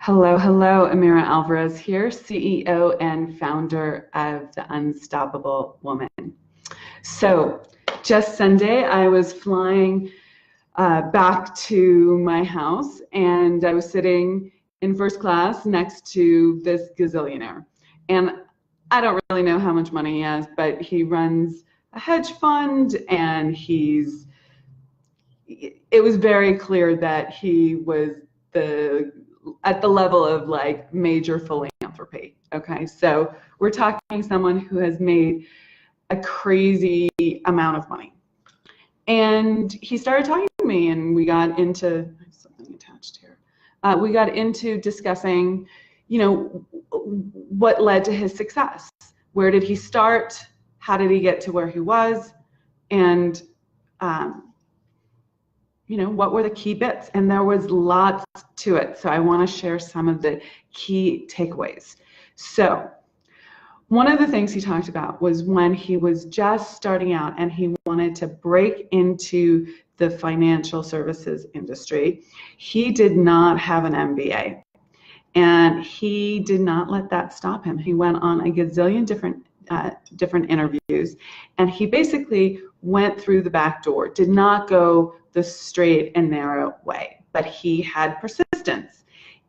Hello, hello, Amira Alvarez here, CEO and founder of The Unstoppable Woman. So just Sunday, I was flying back to my house and I was sitting in first class next to this gazillionaire. And I don't really know how much money he has, but he runs a hedge fund and it was very clear that he was at the level of like major philanthropy. Okay, so we're talking someone who has made a crazy amount of money. And he started talking to me and we got into something attached here. We got into discussing, what led to his success. Where did he start? How did he get to where he was? And what were the key bits? And there was lots to it. So I want to share some of the key takeaways. So one of the things he talked about was when he was just starting out and he wanted to break into the financial services industry. He did not have an MBA and he did not let that stop him. He went on a gazillion different interviews and he basically went through the back door, did not go the straight and narrow way, but he had persistence.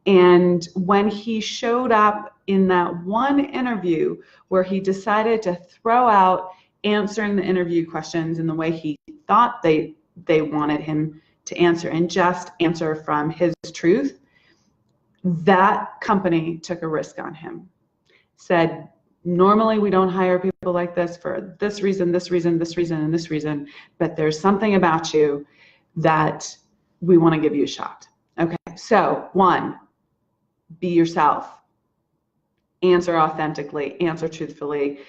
And when he showed up in that one interview where he decided to throw out answering the interview questions in the way he thought they wanted him to answer and just answer from his truth, that company took a risk on him. Said, normally we don't hire people like this for this reason, this reason, this reason, and this reason, but there's something about you that we want to give you a shot. Okay, so 1, be yourself. Answer authentically, answer truthfully.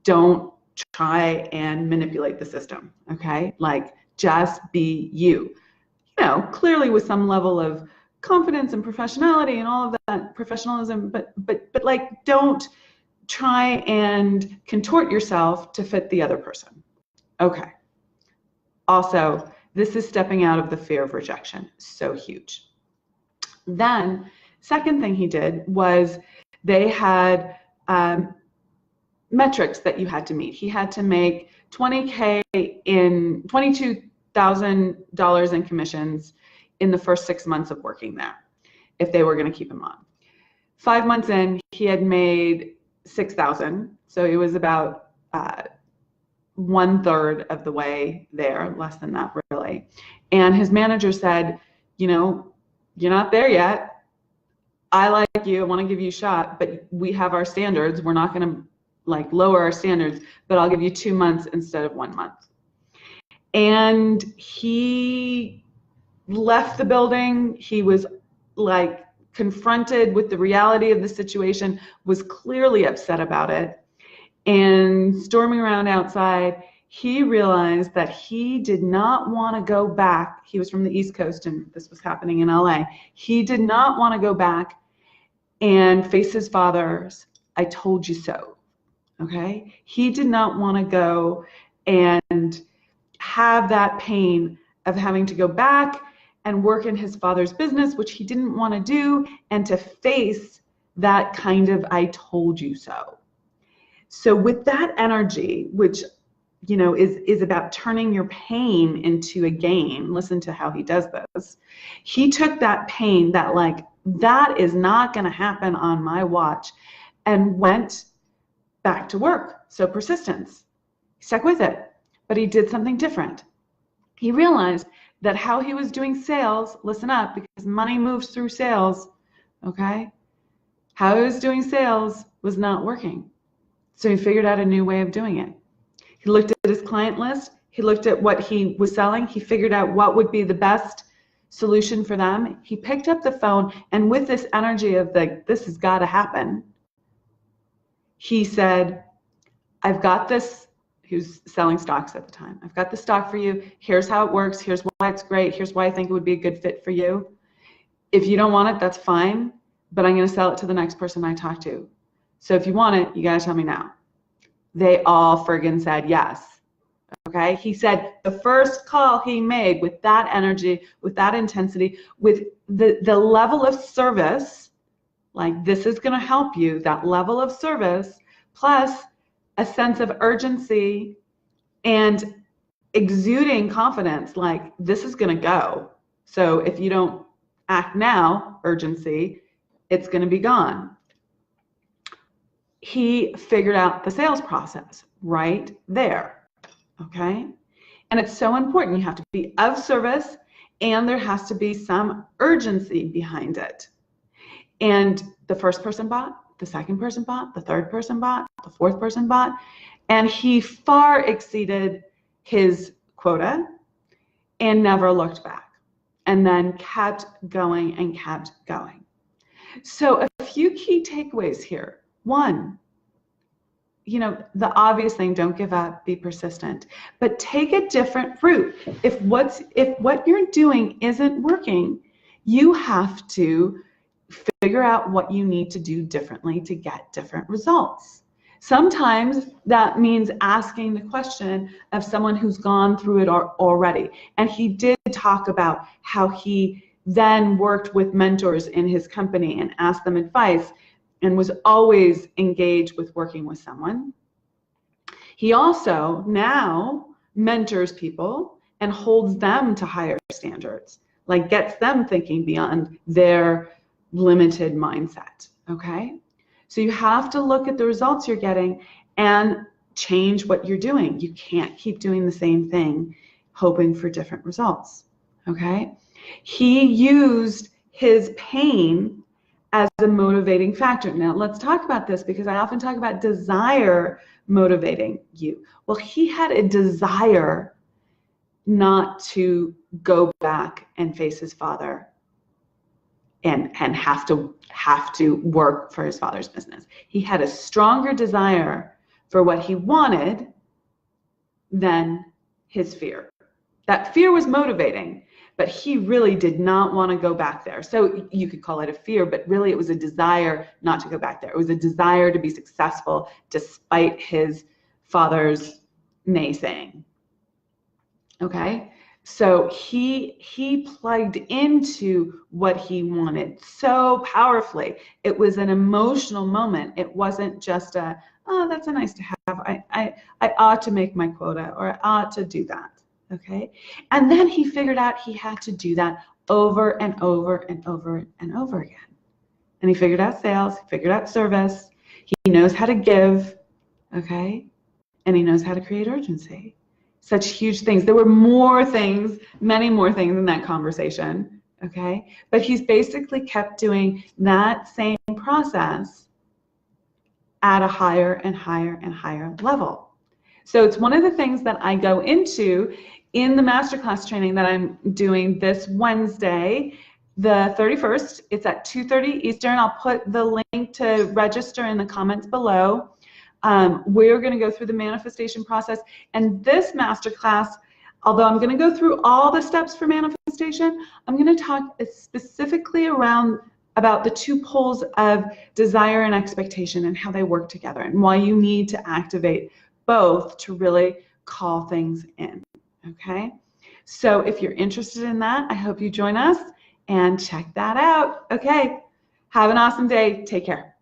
Don't try and manipulate the system, okay? Like, just be you. Clearly with some level of confidence and professionality and all of that professionalism, but like, don't try and contort yourself to fit the other person. Okay. Also, this is stepping out of the fear of rejection. So huge. Then, second thing he did was they had metrics that you had to meet. He had to make $22,000 in commissions in the first 6 months of working there, if they were going to keep him on. 5 months in, he had made 6,000, so it was about 1/3 of the way there, less than that really. And his manager said, you're not there yet. I like you, I want to give you a shot, but we have our standards. We're not going to lower our standards, but I'll give you 2 months instead of 1 month. And he left the building. He was confronted with the reality of the situation, was clearly upset about it, and storming around outside, he realized that he did not want to go back. He was from the East Coast and this was happening in LA. He did not want to go back and face his father's "I told you so." Okay? He did not want to go and have that pain of having to go back and work in his father's business, which he didn't want to do, and to face that kind of "I told you so." So with that energy, which is about turning your pain into a gain, listen to how he does this. He took that pain, that is not going to happen on my watch, and went back to work. So persistence. He stuck with it, but he did something different. He realized that how he was doing sales, listen up, because money moves through sales, okay? How he was doing sales was not working. So he figured out a new way of doing it. He looked at his client list. He looked at what he was selling. He figured out what would be the best solution for them. He picked up the phone, and with this energy of this has got to happen, he said, I've got this. He was selling stocks at the time. I've got the stock for you. Here's how it works. Here's why it's great. Here's why I think it would be a good fit for you. If you don't want it, that's fine, but I'm going to sell it to the next person I talk to. So if you want it, you got to tell me now. They all friggin' said yes. Okay? He said the first call he made with that energy, with that intensity, with the level of service Like, this is going to help you, that level of service, plus a sense of urgency and exuding confidence, like, this is going to go. So if you don't act now, urgency, it's going to be gone. He figured out the sales process right there, okay? And it's so important. You have to be of service, and there has to be some urgency behind it. And the first person bought, the second person bought, the third person bought, the fourth person bought, and he far exceeded his quota and never looked back, and then kept going and kept going. So a few key takeaways here. One, you know, the obvious thing, don't give up, be persistent, but take a different route. If what you're doing isn't working, you have to figure out what you need to do differently to get different results. Sometimes that means asking the question of someone who's gone through it already. And he did talk about how he then worked with mentors in his company and asked them advice and was always engaged with working with someone. He also now mentors people and holds them to higher standards, like gets them thinking beyond their limited mindset, okay? So you have to look at the results you're getting and change what you're doing. You can't keep doing the same thing, hoping for different results, okay? He used his pain as a motivating factor. Now let's talk about this, because I often talk about desire motivating you. Well, he had a desire not to go back and face his father and have to work for his father's business. He had a stronger desire for what he wanted than his fear. That fear was motivating, but he really did not want to go back there. So you could call it a fear, but really it was a desire not to go back there. It was a desire to be successful despite his father's naysaying. Okay? So he plugged into what he wanted so powerfully. It was an emotional moment. It wasn't just a, oh, that's a nice to have. I ought to make my quota, or I ought to do that. Okay? And then he figured out he had to do that over and over and over and over again. And he figured out sales, he figured out service, he knows how to give, okay? And he knows how to create urgency. Such huge things. There were more things, many more things in that conversation, okay? But he's basically kept doing that same process at a higher and higher and higher level. So it's one of the things that I go into in the masterclass training that I'm doing this Wednesday, the 31st. It's at 2:30 Eastern. I'll put the link to register in the comments below. We're going to go through the manifestation process. And this masterclass, although I'm going to go through all the steps for manifestation, I'm going to talk specifically about the two poles of desire and expectation and how they work together, and why you need to activate both to really call things in. Okay? So if you're interested in that, I hope you join us and check that out. Okay. Have an awesome day. Take care.